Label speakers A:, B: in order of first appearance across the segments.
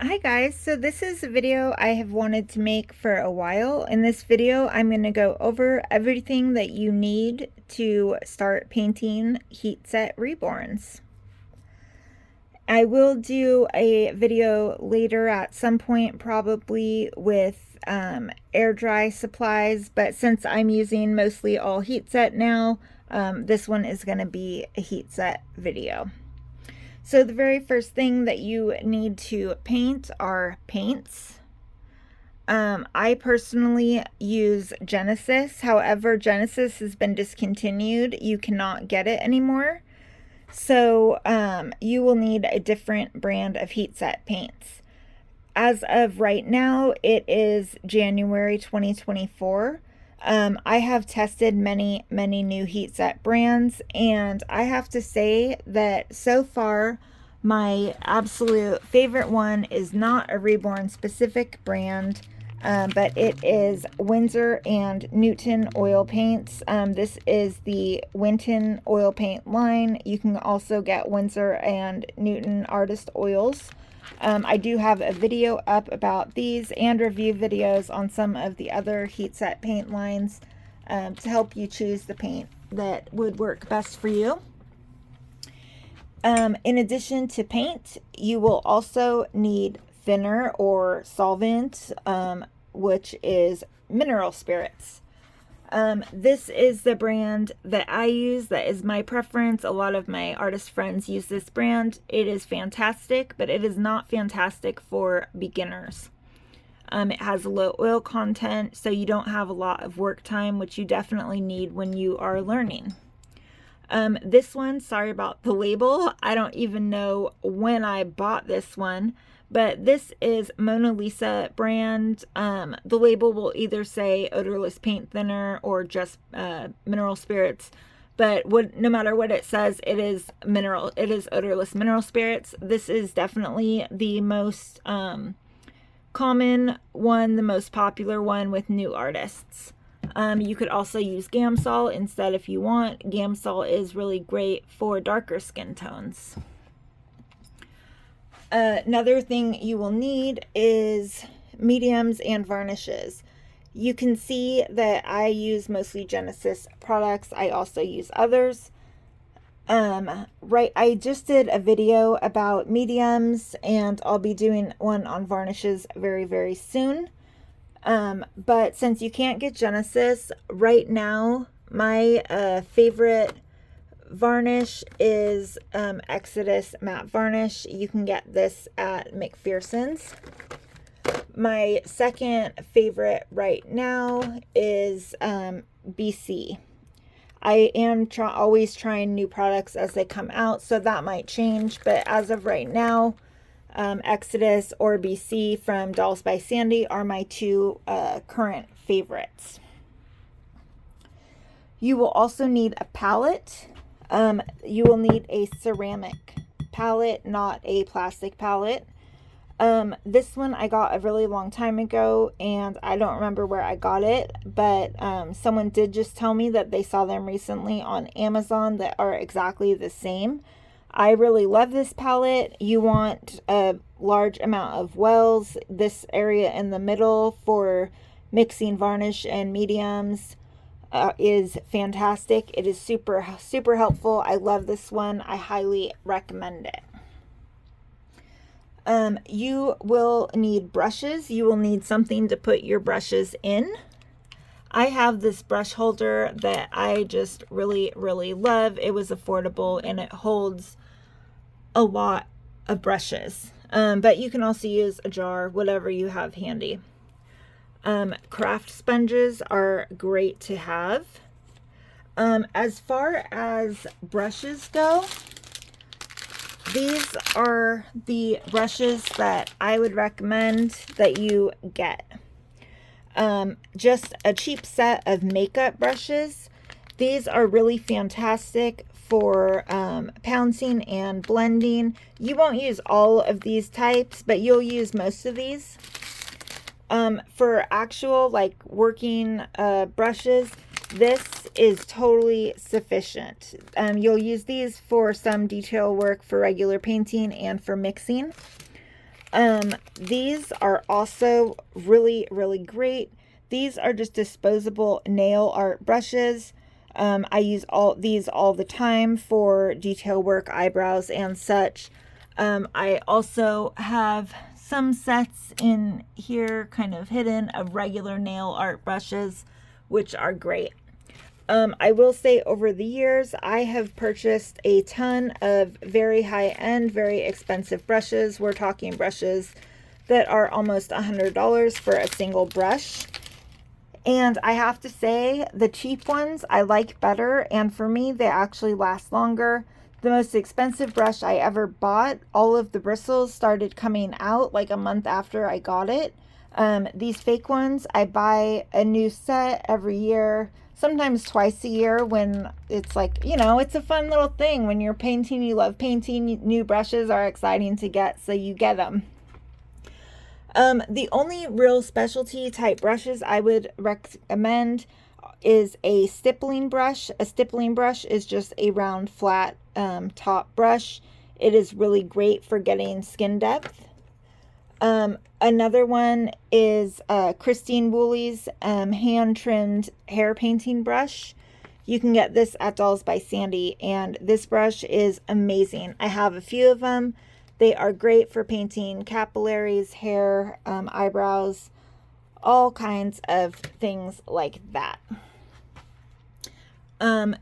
A: Hi guys, so this is a video I have wanted to make for a while. In this video, I'm going to go over everything that you need to start painting heat set reborns. I will do a video later at some point, probably with air dry supplies, but since I'm using mostly all heat set now, this one is going to be a heat set video. So the very first thing that you need to paint are paints. I personally use Genesis. However, Genesis has been discontinued. You cannot get it anymore. So you will need a different brand of heat set paints. As of right now, it is January 2024. I have tested many new heat set brands, and I have to say that so far my absolute favorite one is not a Reborn specific brand, but it is Windsor and Newton oil paints. This is the Winton oil paint line. You can also get Windsor and Newton artist oils. I do have a video up about these and review videos on some of the other heat set paint lines to help you choose the paint that would work best for you. In addition to paint, you will also need thinner or solvent, which is mineral spirits. This is the brand that I use. That is my preference. A lot of my artist friends use this brand. It is fantastic, but it is not fantastic for beginners. It has low oil content, so you don't have a lot of work time, which you definitely need when you are learning. This one, sorry about the label. I don't even know when I bought this one, but this is Mona Lisa brand. The label will either say odorless paint thinner or just mineral spirits, but no matter what it says, it is odorless mineral spirits. This is definitely the most common one, the most popular one with new artists. You could also use Gamsol instead if you want. Gamsol is really great for darker skin tones. Another thing you will need is mediums and varnishes. You can see that I use mostly Genesis products. I also use others. I just did a video about mediums, and I'll be doing one on varnishes very soon. But since you can't get Genesis right now, my favorite varnish is Xodus matte varnish. You can get this at McPherson's. My second favorite right now is BC. I am always trying new products as they come out, so that might change, but as of right now, Xodus or BC from Dolls by Sandy are my two current favorites. You will also need a palette. You will need a ceramic palette, not a plastic palette. This one I got a really long time ago, and I don't remember where I got it, but someone did just tell me that they saw them recently on Amazon that are exactly the same. I really love this palette. You want a large amount of wells, this area in the middle for mixing varnish and mediums is fantastic. It is super helpful. I love this one. I highly recommend it. You will need brushes. You will need something to put your brushes in. I have this brush holder that I just really love. It was affordable and it holds a lot of brushes, but you can also use a jar, whatever you have handy. Craft sponges are great to have. As far as brushes go, these are the brushes that I would recommend that you get. Just a cheap set of makeup brushes. These are really fantastic for pouncing and blending. You won't use all of these types, but you'll use most of these. For actual working brushes, this is totally sufficient. You'll use these for some detail work for regular painting and for mixing. These are also really, really great. These are just disposable nail art brushes. I use these all the time for detail work, eyebrows, and such. I also have some sets in here kind of hidden of regular nail art brushes, which are great. I will say over the years, I have purchased a ton of very high-end, very expensive brushes. We're talking brushes that are almost $100 for a single brush. And I have to say, the cheap ones I like better, and for me, they actually last longer. The most expensive brush I ever bought, all of the bristles started coming out like a month after I got it. These fake ones, I buy a new set every year, sometimes twice a year when it's like, you know, it's a fun little thing. When you're painting, you love painting, new brushes are exciting to get, so you get them. The only real specialty type brushes I would recommend is a stippling brush. A stippling brush is just a round, flat top brush. It is really great for getting skin depth. Another one is Christine Woolley's hand-trimmed hair painting brush. You can get this at Dolls by Sandy, and this brush is amazing. I have a few of them. They are great for painting capillaries, hair, eyebrows, all kinds of things like that.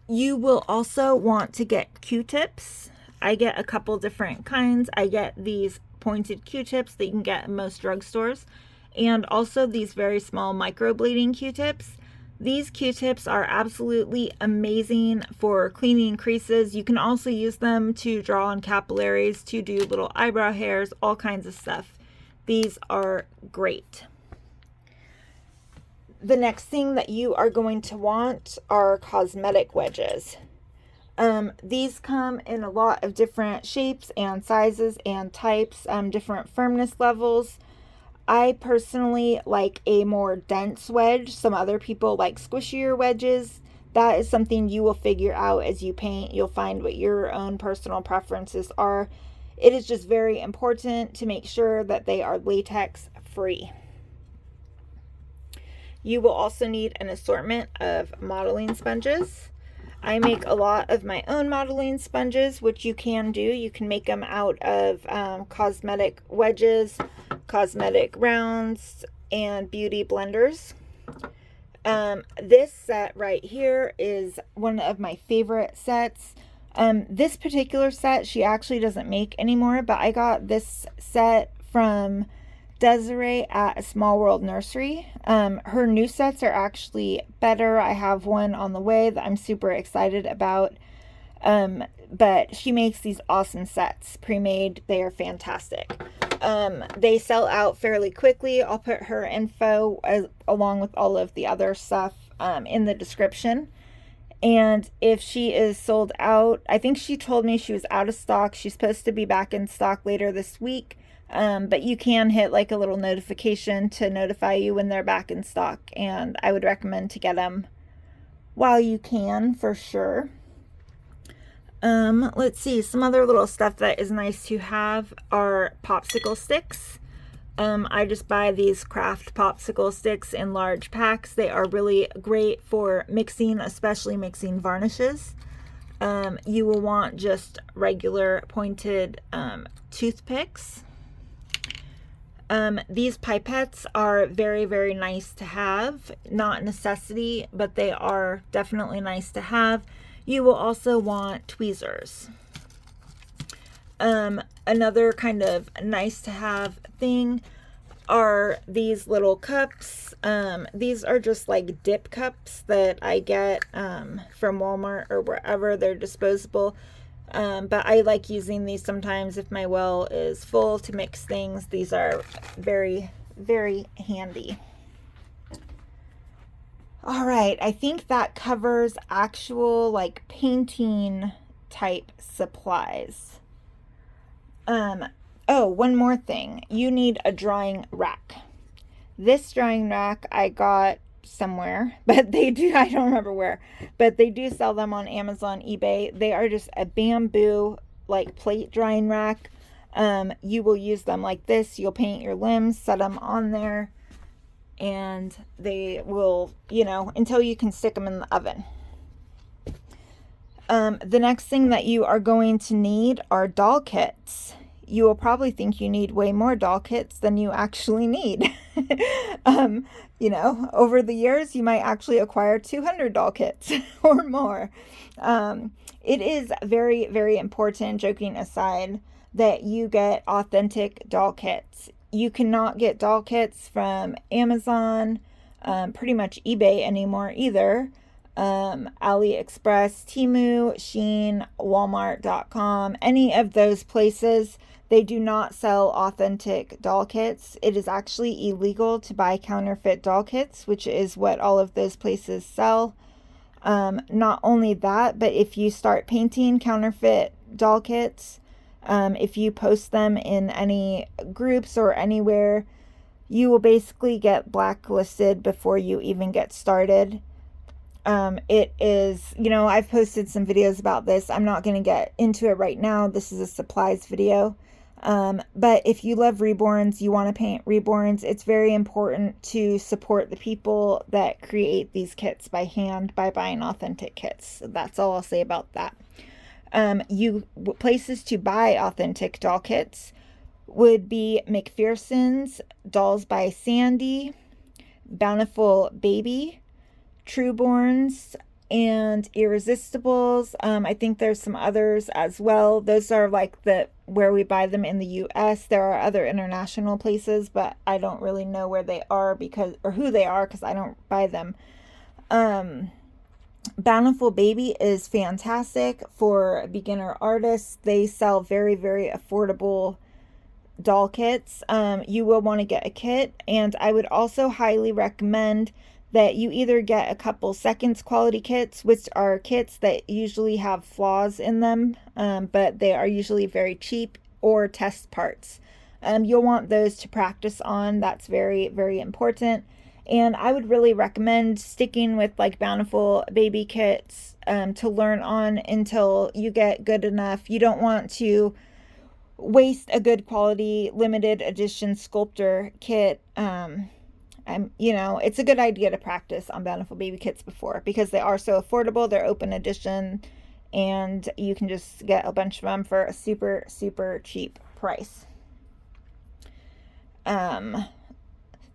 A: You will also want to get Q-tips. I get a couple different kinds. I get these pointed Q-tips that you can get in most drugstores, and also these very small microblading Q-tips. These Q-tips are absolutely amazing for cleaning creases. You can also use them to draw on capillaries, to do little eyebrow hairs, all kinds of stuff. These are great. The next thing that you are going to want are cosmetic wedges. These come in a lot of different shapes and sizes and types, different firmness levels. I personally like a more dense wedge. Some other people like squishier wedges. That is something you will figure out as you paint. You'll find what your own personal preferences are. It is just very important to make sure that they are latex free. You will also need an assortment of modeling sponges. I make a lot of my own modeling sponges, which you can do. You can make them out of cosmetic wedges, cosmetic rounds, and beauty blenders. This set right here is one of my favorite sets. This particular set she actually doesn't make anymore, but I got this set from Desiree at a Small World Nursery. Her new sets are actually better. I have one on the way that I'm super excited about. But she makes these awesome sets, pre-made. They are fantastic. They sell out fairly quickly. I'll put her info along with all of the other stuff in the description. And if she is sold out, I think she told me she was out of stock. She's supposed to be back in stock later this week. But you can hit like a little notification to notify you when they're back in stock. And I would recommend to get them while you can, for sure. Let's see, some other little stuff that is nice to have are popsicle sticks. I just buy these craft popsicle sticks in large packs. They are really great for mixing, especially mixing varnishes. You will want just regular pointed toothpicks. These pipettes are very, very nice to have. Not a necessity, but they are definitely nice to have. You will also want tweezers. Another kind of nice to have thing are these little cups. These are just like dip cups that I get from Walmart or wherever. They're disposable. But I like using these sometimes if my well is full to mix things. These are very, very handy. All right, I think that covers actual like painting type supplies. Oh, one more thing. You need a drying rack. This drying rack I got somewhere, but they do, I don't remember where, but they do sell them on Amazon, eBay. They are just a bamboo like plate drying rack. you will use them like this. You'll paint your limbs, set them on there, and they will, you know, until you can stick them in the oven. The next thing that you are going to need are doll kits. You will probably think you need way more doll kits than you actually need. You know, over the years, you might actually acquire 200 doll kits or more. It is very, very important, joking aside, that you get authentic doll kits. You cannot get doll kits from Amazon, pretty much eBay anymore either. AliExpress, Temu, Shein, Walmart.com, any of those places, they do not sell authentic doll kits. It is actually illegal to buy counterfeit doll kits, which is what all of those places sell. Not only that, but if you start painting counterfeit doll kits, if you post them in any groups or anywhere, you will basically get blacklisted before you even get started. It is, you know, I've posted some videos about this. I'm not going to get into it right now. This is a supplies video. But if you love reborns, you want to paint reborns, it's very important to support the people that create these kits by hand by buying authentic kits. So that's all I'll say about that. Places to buy authentic doll kits would be McPherson's, Dolls by Sandy, Bountiful Baby, Trueborns, and Irresistibles. I think there's some others as well. Those are like where we buy them in the US. There are other international places, but I don't really know where they are or who they are, because I don't buy them. Bountiful Baby is fantastic for beginner artists. They sell very, very affordable doll kits. You will want to get a kit, and I would also highly recommend that you either get a couple seconds quality kits, which are kits that usually have flaws in them, but they are usually very cheap, or test parts. You'll want those to practice on. That's very, very important. And I would really recommend sticking with like Bountiful Baby kits to learn on until you get good enough. You don't want to waste a good quality limited edition sculptor kit. You know, it's a good idea to practice on Bountiful Baby kits before, because they are so affordable. They're open edition, and you can just get a bunch of them for a super, super cheap price.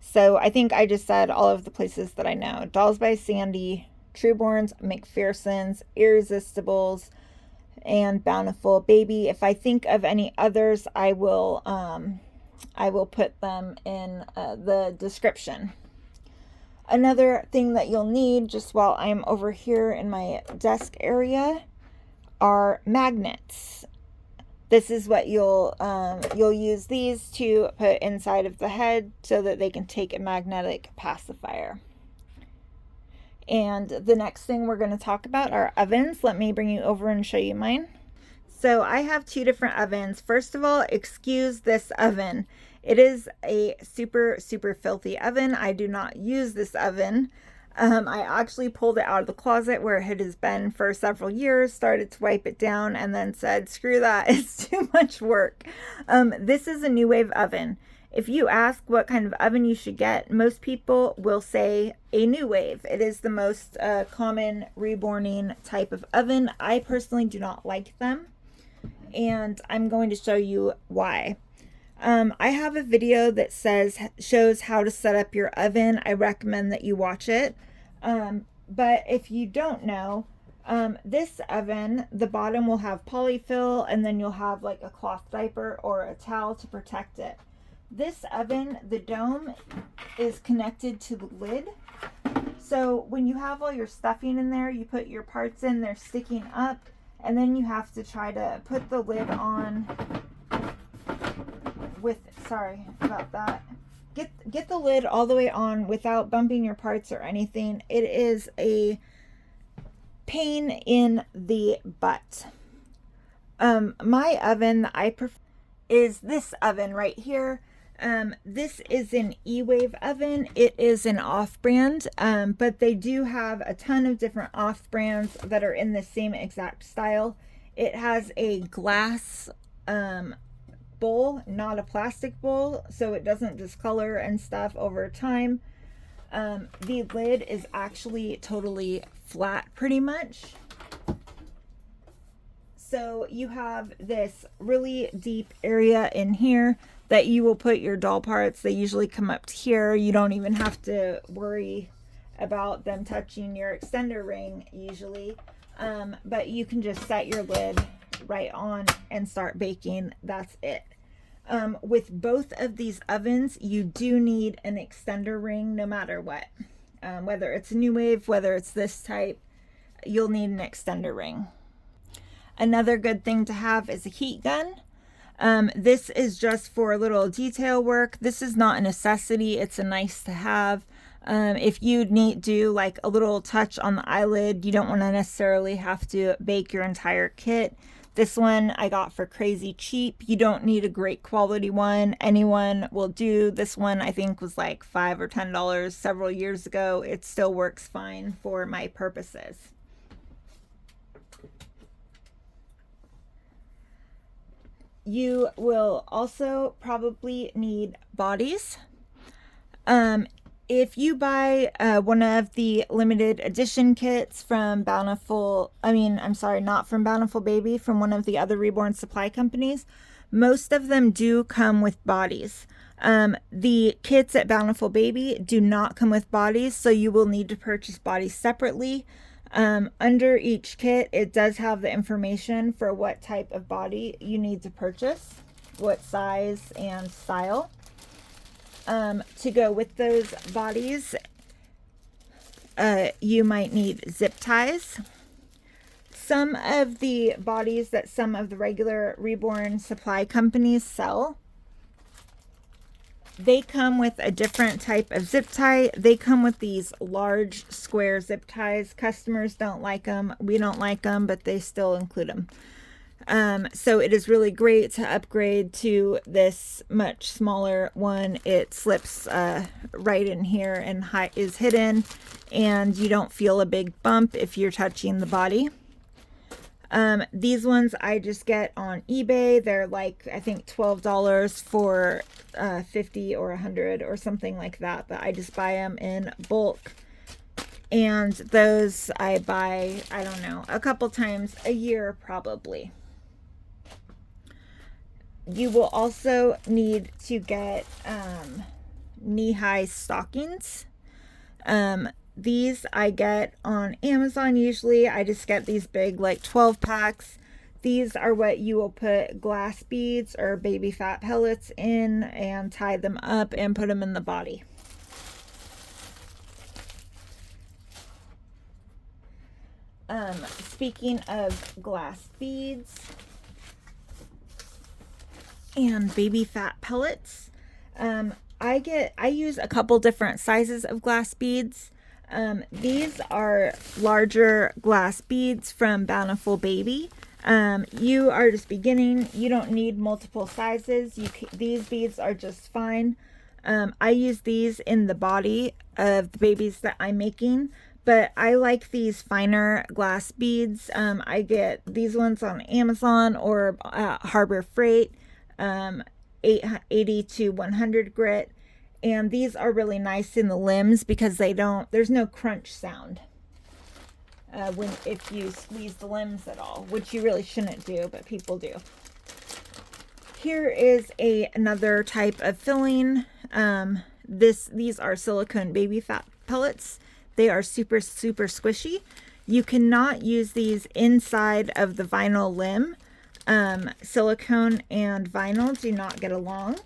A: So I think I just said all of the places that I know. Dolls by Sandy, Trueborns, McPherson's, Irresistibles, and Bountiful Baby. If I think of any others, I will put them in the description. Another thing that you'll need, just while I'm over here in my desk area, are magnets. This is what you'll use these to put inside of the head so that they can take a magnetic pacifier. And the next thing we're going to talk about are ovens. Let me bring you over and show you mine. So I have two different ovens. First of all, excuse this oven. It is a super, super filthy oven. I do not use this oven. I actually pulled it out of the closet where it has been for several years, started to wipe it down, and then said, screw that, it's too much work. This is a New Wave oven. If you ask what kind of oven you should get, most people will say a New Wave. It is the most common reborning type of oven. I personally do not like them, and I'm going to show you why. I have a video that shows how to set up your oven. I recommend that you watch it. But if you don't know, this oven, the bottom will have polyfill, and then you'll have like a cloth diaper or a towel to protect it. This oven, the dome is connected to the lid. So when you have all your stuffing in there, you put your parts in, they're sticking up, and then you have to try to put the lid on sorry about that. Get the lid all the way on without bumping your parts or anything. It is a pain in the butt. My oven that I prefer is this oven right here. This is an E-Wave oven. It is an off-brand, but they do have a ton of different off-brands that are in the same exact style. It has a glass bowl, not a plastic bowl, so it doesn't discolor and stuff over time. The lid is actually totally flat pretty much. So you have this really deep area in here that you will put your doll parts. They usually come up to here. You don't even have to worry about them touching your extender ring usually. But you can just set your lid right on and start baking. That's it. With both of these ovens, you do need an extender ring no matter what. Whether it's a New Wave, whether it's this type, you'll need an extender ring. Another good thing to have is a heat gun. This is just for a little detail work. This is not a necessity. It's a nice to have. If you do like a little touch on the eyelid, you don't want to necessarily have to bake your entire kit. This one I got for crazy cheap. You don't need a great quality one. Anyone will do. This one I think was like $5 or $10 several years ago. It still works fine for my purposes. You will also probably need bodies. If you buy one of the limited edition kits from Bountiful, not from Bountiful Baby, from one of the other Reborn supply companies, most of them do come with bodies. The kits at Bountiful Baby do not come with bodies, so you will need to purchase bodies separately. Under each kit, it does have the information for what type of body you need to purchase, what size and style. To go with those bodies, you might need zip ties. Some of the bodies that some of the regular Reborn supply companies sell, they come with a different type of zip tie. They come with these large square zip ties. Customers don't like them. We don't like them, but they still include them. So it is really great to upgrade to this much smaller one. It slips right in here and is hidden, and you don't feel a big bump if you're touching the body. These ones I just get on eBay. They're like, I think $12 for 50 or 100 or something like that, but I just buy them in bulk. And those I buy, I don't know, a couple times a year probably. You will also need to get knee-high stockings. These I get on Amazon usually. I just get these big like 12 packs. These are what you will put glass beads or baby fat pellets in and tie them up and put them in the body. Speaking of glass beads and baby fat pellets, I use a couple different sizes of glass beads. These are larger glass beads from Bountiful Baby. You are just beginning. You don't need multiple sizes. These beads are just fine. I use these in the body of the babies that I'm making, but I like these finer glass beads. I get these ones on Amazon or Harbor Freight, 80 to 100 grit. And these are really nice in the limbs because there's no crunch sound if you squeeze the limbs at all, which you really shouldn't do, but people do. Here is another type of filling. These are silicone baby fat pellets. They are super, super squishy. You cannot use these inside of the vinyl limb. Silicone and vinyl do not get along.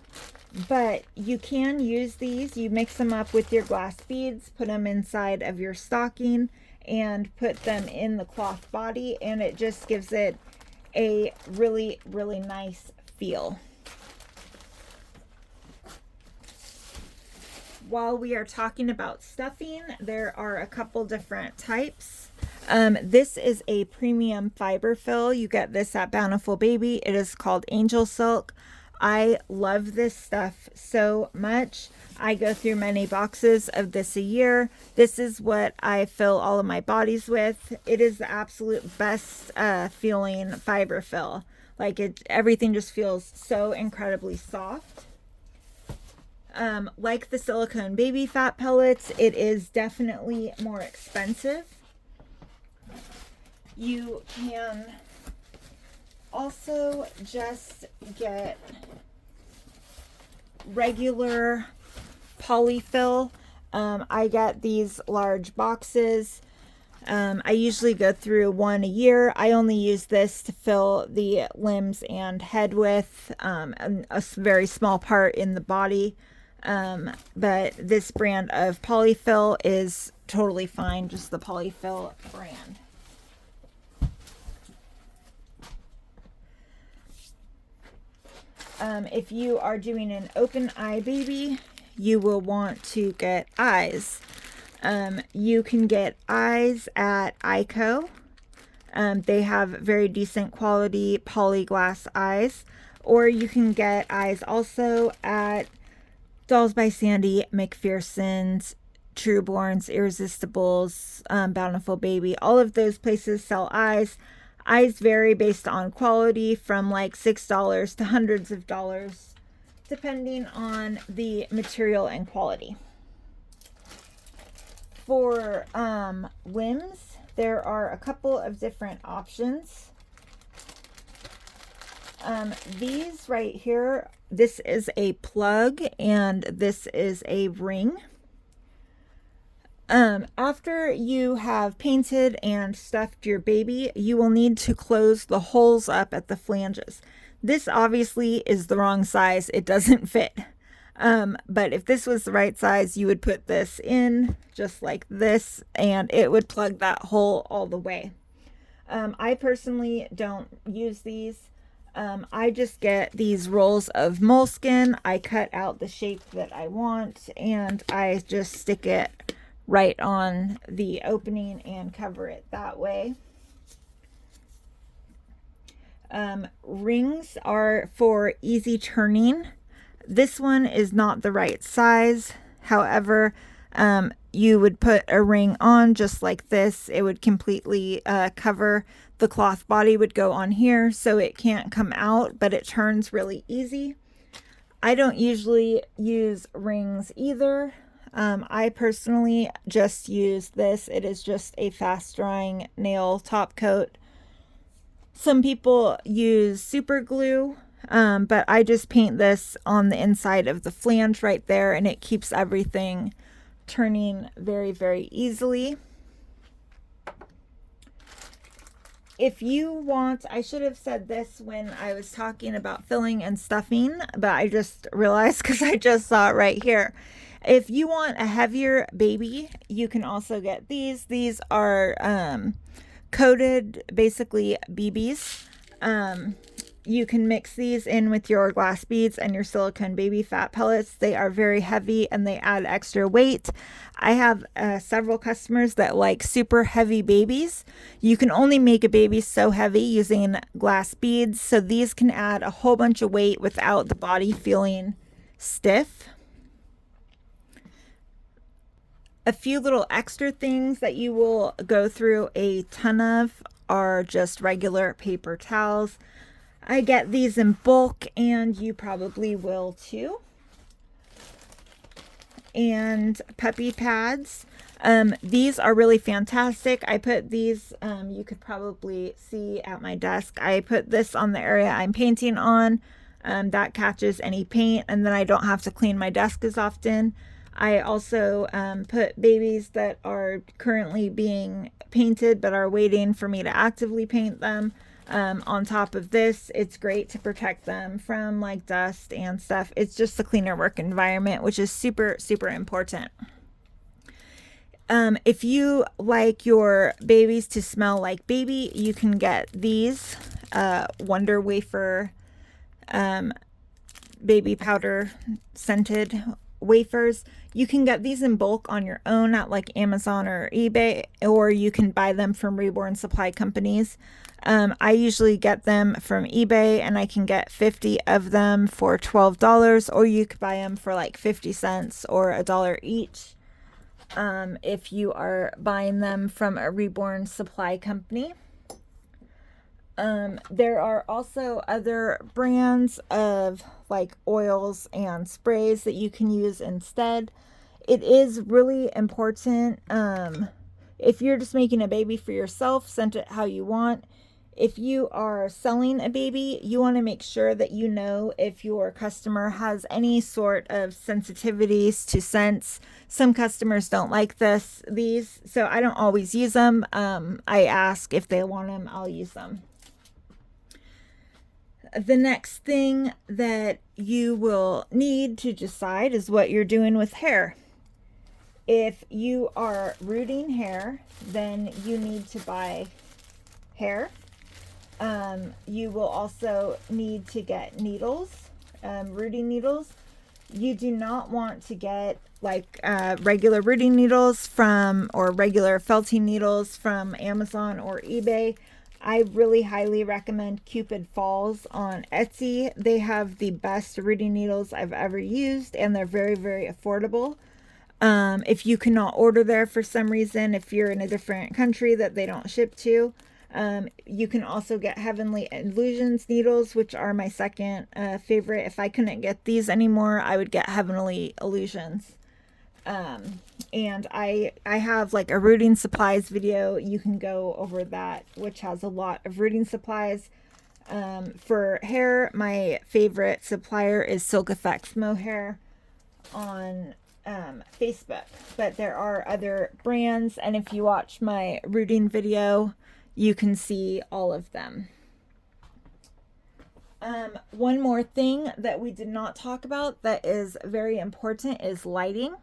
A: But you can use these. You mix them up with your glass beads, put them inside of your stocking, and put them in the cloth body, and it just gives it a really, really nice feel. While we are talking about stuffing, there are a couple different types. This is a premium fiber fill. You get this at Bountiful Baby. It is called Angel Silk. I love this stuff so much. I go through many boxes of this a year. This is what I fill all of my bodies with. It is the absolute best feeling fiber fill. Like everything just feels so incredibly soft. Like the silicone baby fat pellets, it is definitely more expensive. You can also just get regular polyfill. I get these large boxes. I usually go through one a year. I only use this to fill the limbs and head with, and a very small part in the body. But this brand of polyfill is totally fine, just the polyfill brand. If you are doing an open eye baby, you will want to get eyes. You can get eyes at Ico. They have very decent quality polyglass eyes. Or you can get eyes also at Dolls by Sandy, McPherson's, Trueborns, Irresistibles, Bountiful Baby. All of those places sell eyes. Eyes vary based on quality from like $6 to hundreds of dollars, depending on the material and quality. For limbs, there are a couple of different options. These right here, this is a plug and this is a ring. After you have painted and stuffed your baby, you will need to close the holes up at the flanges. This obviously is the wrong size. It doesn't fit. But if this was the right size, you would put this in just like this and it would plug that hole all the way. I personally don't use these. I just get these rolls of moleskin. I cut out the shape that I want and I just stick it right on the opening and cover it that way. Rings are for easy turning. This one is not the right size. However, you would put a ring on just like this. It would completely cover. The cloth body would go on here so it can't come out, but it turns really easy. I don't usually use rings either. I personally just use this. It is just a fast drying nail top coat. Some people use super glue, but I just paint this on the inside of the flange right there and it keeps everything turning very, very easily. If you want, I should have said this when I was talking about filling and stuffing, but I just realized because I just saw it right here. If you want a heavier baby, you can also get these. These are coated, basically BBs. You can mix these in with your glass beads and your silicone baby fat pellets. They are very heavy and they add extra weight. I have several customers that like super heavy babies. You can only make a baby so heavy using glass beads. So these can add a whole bunch of weight without the body feeling stiff. A few little extra things that you will go through a ton of are just regular paper towels. I get these in bulk and you probably will too. And puppy pads. These are really fantastic. I put these, you could probably see at my desk. I put this on the area I'm painting on. That catches any paint and then I don't have to clean my desk as often. I also put babies that are currently being painted but are waiting for me to actively paint them on top of this. It's great to protect them from like dust and stuff. It's just a cleaner work environment, which is super, super important. If you like your babies to smell like baby, you can get these Wonder Wafer baby powder scented wafers. You can get these in bulk on your own at like Amazon or eBay, or you can buy them from Reborn supply companies. I usually get them from eBay and I can get 50 of them for $12, or you could buy them for like 50 cents or $1 each if you are buying them from a Reborn supply company. There are also other brands of like oils and sprays that you can use instead. It is really important, if you're just making a baby for yourself, scent it how you want. If you are selling a baby, you want to make sure that you know if your customer has any sort of sensitivities to scents. Some customers don't like these, so I don't always use them. I ask if they want them, I'll use them. The next thing that you will need to decide is what you're doing with hair. If you are rooting hair, then you need to buy hair. You will also need to get needles, rooting needles. You do not want to get like regular rooting needles or regular felting needles from Amazon or eBay. I really highly recommend Cupid Falls on Etsy. They have the best rooting needles I've ever used, and they're very, very affordable. If you cannot order there for some reason, if you're in a different country that they don't ship to, you can also get Heavenly Illusions needles, which are my second favorite. If I couldn't get these anymore, I would get Heavenly Illusions. And I have like a rooting supplies video. You can go over that, which has a lot of rooting supplies. For hair, my favorite supplier is Silk Effects Mohair on Facebook, but there are other brands, and if you watch my rooting video, you can see all of them. One more thing that we did not talk about that is very important is lighting.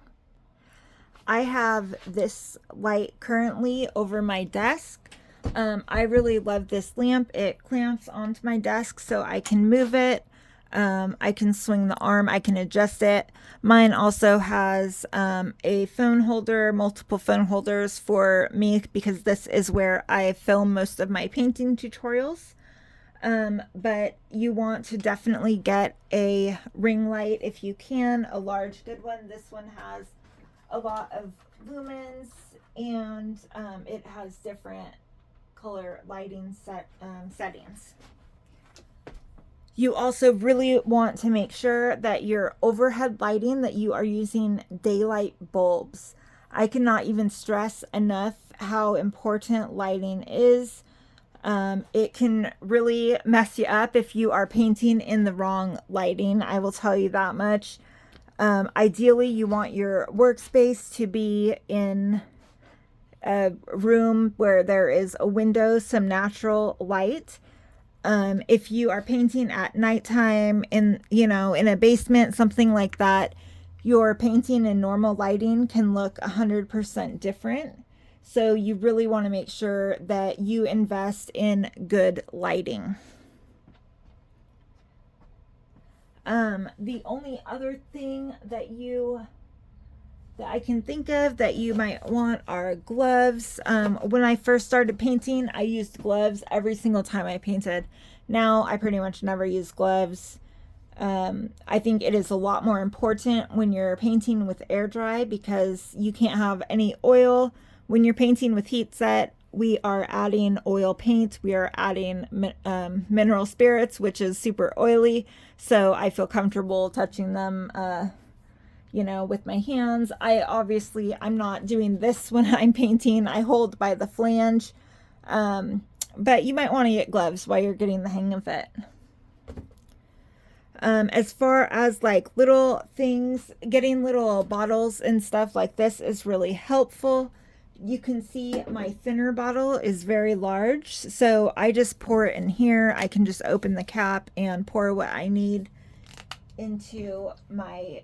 A: I have this light currently over my desk. I really love this lamp. It clamps onto my desk so I can move it. I can swing the arm, I can adjust it. Mine also has a phone holder, multiple phone holders for me, because this is where I film most of my painting tutorials. But you want to definitely get a ring light if you can, a large good one. This one has a lot of lumens, and it has different color lighting settings. You also really want to make sure that your overhead lighting, that you are using daylight bulbs. I cannot even stress enough how important lighting is. It can really mess you up if you are painting in the wrong lighting. I will tell you that much. Ideally, you want your workspace to be in a room where there is a window, some natural light. If you are painting at nighttime in a basement, something like that, your painting in normal lighting can look 100% different. So you really want to make sure that you invest in good lighting. The only other thing that I can think of that you might want are gloves. When I first started painting, I used gloves every single time I painted. Now I pretty much never use gloves. I think it is a lot more important when you're painting with air dry, because you can't have any oil. When you're painting with heat set, we are adding oil paint. We are adding mineral spirits, which is super oily. So I feel comfortable touching them with my hands. I'm not doing this when I'm painting. I hold by the flange. But you might want to get gloves while you're getting the hang of it. As far as like little things, getting little bottles and stuff like this is really helpful. You can see my thinner bottle is very large, so I just pour it in here. I can just open the cap and pour what I need into my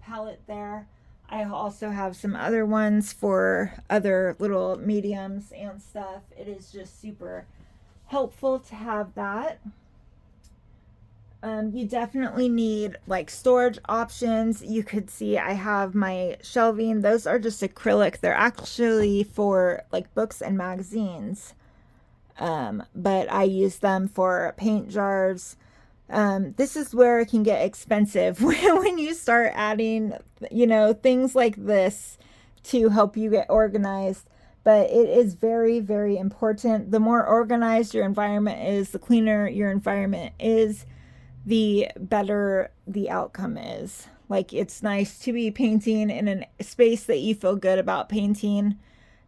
A: palette there. I also have some other ones for other little mediums and stuff. It is just super helpful to have that. You definitely need like storage options. You could see I have my shelving. Those are just acrylic. They're actually for like books and magazines. But I use them for paint jars. This is where it can get expensive when you start adding, things like this to help you get organized. but it is very, very important. The more organized your environment is, the cleaner your environment is, the better the outcome is. Like, it's nice to be painting in a space that you feel good about painting.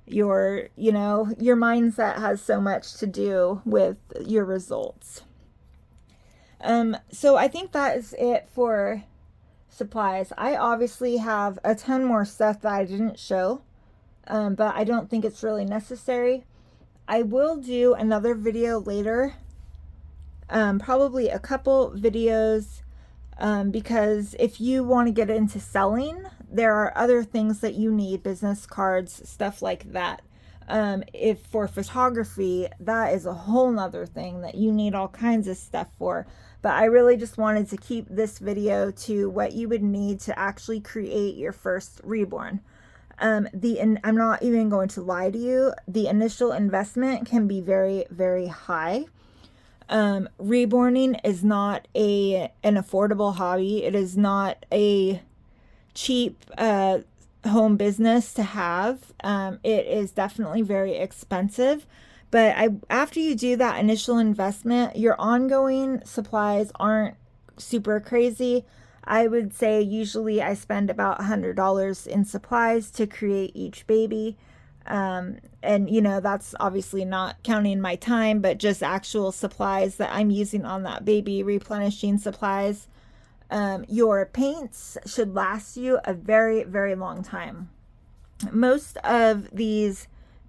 A: Your mindset has so much to do with your results. So I think that is it for supplies. I obviously have a ton more stuff that I didn't show, but I don't think it's really necessary. I will do another video later, probably a couple videos, because if you want to get into selling, there are other things that you need, business cards, stuff like that. If for photography, that is a whole nother thing that you need all kinds of stuff for. But I really just wanted to keep this video to what you would need to actually create your first reborn. I'm not even going to lie to you, the initial investment can be very, very high. Reborning is not an affordable hobby. It is not a cheap home business to have. It is definitely very expensive. But after you do that initial investment, your ongoing supplies aren't super crazy. I would say usually I spend about $100 in supplies to create each baby. And that's obviously not counting my time, but just actual supplies that I'm using on that baby, replenishing supplies. Your paints should last you a very, very long time. Most of these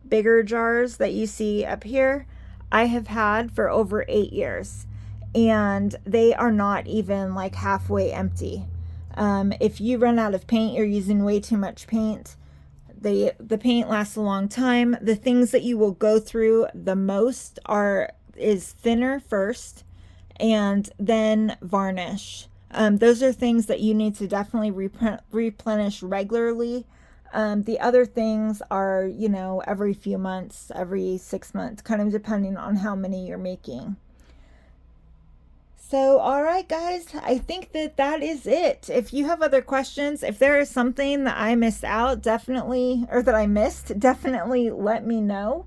A: bigger jars that you see up here, I have had for over 8 years, and they are not even like halfway empty. If you run out of paint, you're using way too much paint. The paint lasts a long time. The things that you will go through the most is thinner first, and then varnish. Those are things that you need to definitely replenish regularly. The other things are, every few months, every 6 months, kind of depending on how many you're making. So, all right, guys, I think that is it. If you have other questions, if there is something that I missed out, definitely let me know.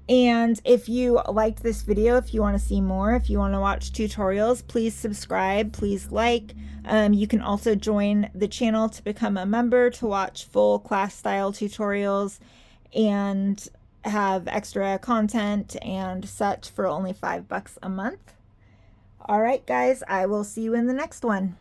A: And if you liked this video, if you want to see more, if you want to watch tutorials, please subscribe, please like. You can also join the channel to become a member to watch full class style tutorials and have extra content and such for only $5 a month. All right, guys, I will see you in the next one.